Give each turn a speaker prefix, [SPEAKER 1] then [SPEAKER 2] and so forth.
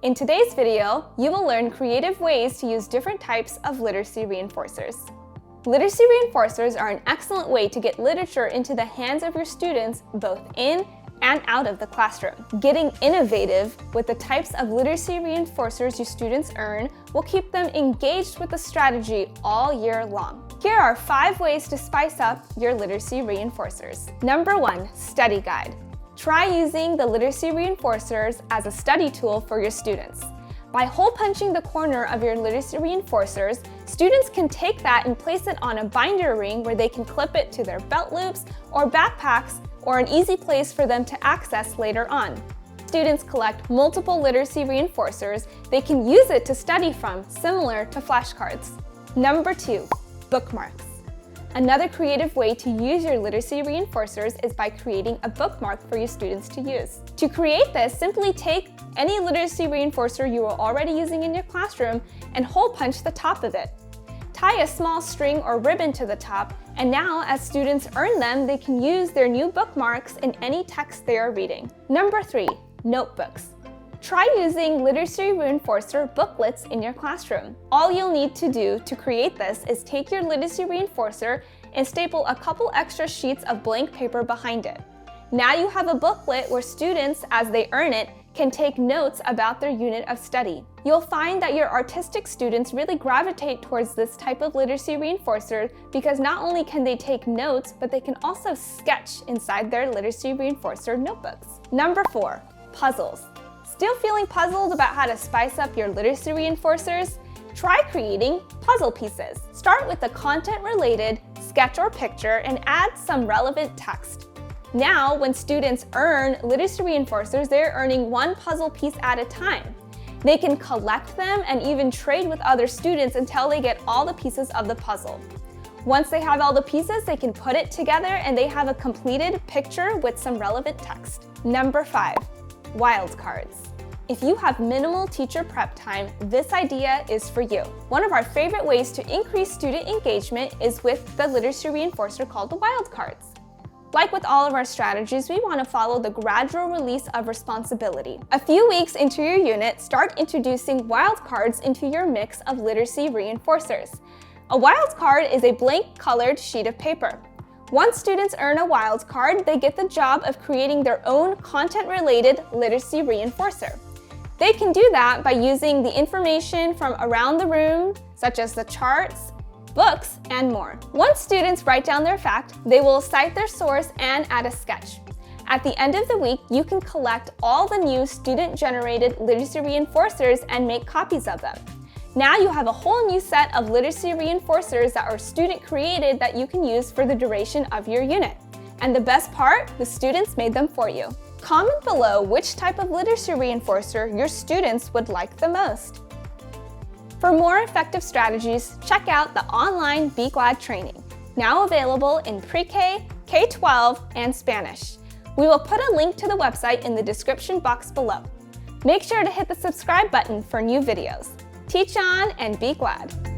[SPEAKER 1] In today's video, you will learn creative ways to use different types of literacy reinforcers. Literacy reinforcers are an excellent way to get literature into the hands of your students both in and out of the classroom. Getting innovative with the types of literacy reinforcers your students earn will keep them engaged with the strategy all year long. Here are 5 ways to spice up your literacy reinforcers. Number 1, study guide. Try using the literacy reinforcers as a study tool for your students. By hole punching the corner of your literacy reinforcers, students can take that and place it on a binder ring where they can clip it to their belt loops or backpacks, or an easy place for them to access later on. Students collect multiple literacy reinforcers they can use it to study from, similar to flashcards. Number 2, bookmarks. Another creative way to use your literacy reinforcers is by creating a bookmark for your students to use. To create this, simply take any literacy reinforcer you are already using in your classroom and hole punch the top of it. Tie a small string or ribbon to the top, and now as students earn them, they can use their new bookmarks in any text they are reading. Number 3, notebooks. Try using literacy reinforcer booklets in your classroom. All you'll need to do to create this is take your literacy reinforcer and staple a couple extra sheets of blank paper behind it. Now you have a booklet where students, as they earn it, can take notes about their unit of study. You'll find that your artistic students really gravitate towards this type of literacy reinforcer because not only can they take notes, but they can also sketch inside their literacy reinforcer notebooks. Number 4, puzzles. Still feeling puzzled about how to spice up your literacy reinforcers? Try creating puzzle pieces. Start with a content-related sketch or picture and add some relevant text. Now, when students earn literacy reinforcers, they're earning one puzzle piece at a time. They can collect them and even trade with other students until they get all the pieces of the puzzle. Once they have all the pieces, they can put it together and they have a completed picture with some relevant text. Number 5, wildcards. If you have minimal teacher prep time, this idea is for you. One of our favorite ways to increase student engagement is with the literacy reinforcer called the wildcards. Like with all of our strategies, we want to follow the gradual release of responsibility. A few weeks into your unit, start introducing wildcards into your mix of literacy reinforcers. A wildcard is a blank colored sheet of paper. Once students earn a wildcard, they get the job of creating their own content-related literacy reinforcer. They can do that by using the information from around the room, such as the charts, books, and more. Once students write down their fact, they will cite their source and add a sketch. At the end of the week, you can collect all the new student-generated literacy reinforcers and make copies of them. Now you have a whole new set of literacy reinforcers that are student-created that you can use for the duration of your unit. And the best part, the students made them for you. Comment below which type of literacy reinforcer your students would like the most. For more effective strategies, check out the online Be Glad training, now available in pre-K, K-12, and Spanish. We will put a link to the website in the description box below. Make sure to hit the subscribe button for new videos. Teach on and be glad!